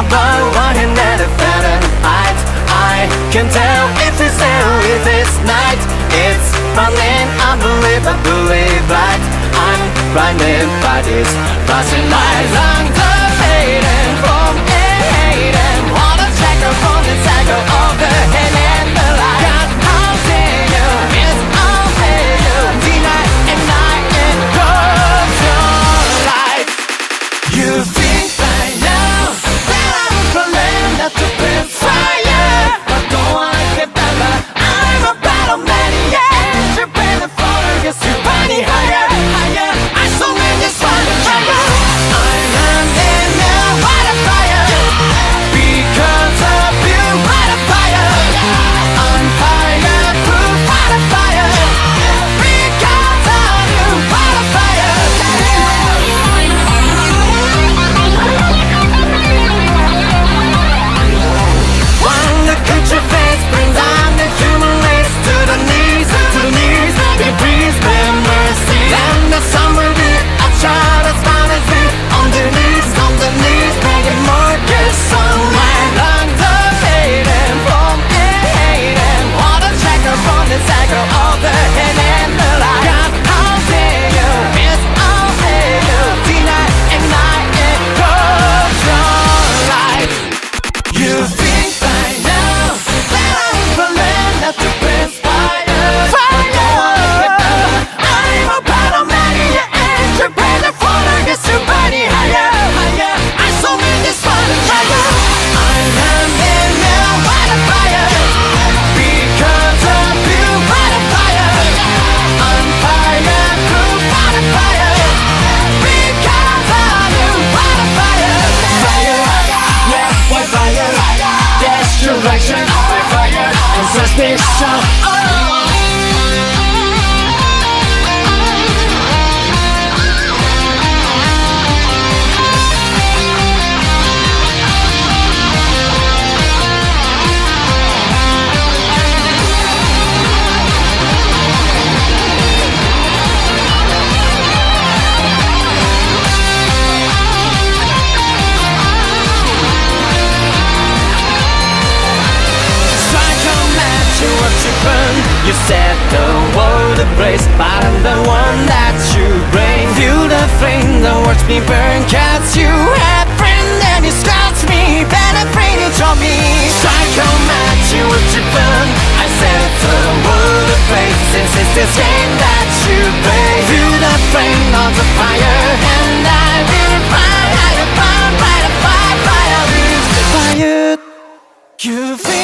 about one and a Fahrenheit. I can tell if it's day or if it's night. It's running unbelievably bright. I'm blinded by this flashing light. Long term fading from hating. Wanna check up on the cycle of the hand and the light. God, I'll see you, yes, I'll pay you. Deny and night and close your light. You think I know that I'm falling not to burn fire, but don't wanna get better. I'm a battle maniac. You're better for you, you body higher, higher. I so many this one to try. I'm in the wildfire because of you, wildfire. I'm fireproof, wildfire because of you, wildfire. When the country face brings down the human race to the knees, to the knees. Please bear mercy. Then the sun will be a child as fine as me. On the knees, begging more kiss sunlight. Lungs are fading from hating. Wanna check up on the cycle of the hand and the light. God, I'll see you, yes, I'll pay you. Deny and night and close your light. You think I know that I'm falling not to burn fire, fire. I'm a battle maniac and you're better for to get your body higher, higher. I so many this for the fire. I'm in the wildfire because of you, wildfire. I'm fireproof, wildfire because of you, wildfire. Fire, yeah, wildfire. Destruction, wildfire, and suspicion. You set the world ablaze, but I'm the one that you bring. Feel the flame that watch me burn. Cause you have friend and you scratch me. Better bring it on me. Psycho match, you what you burn. I set the world ablaze. Since it's this game that you play. Feel the flame of the fire, and I will fly higher, fire, fire, fire, fire. You feel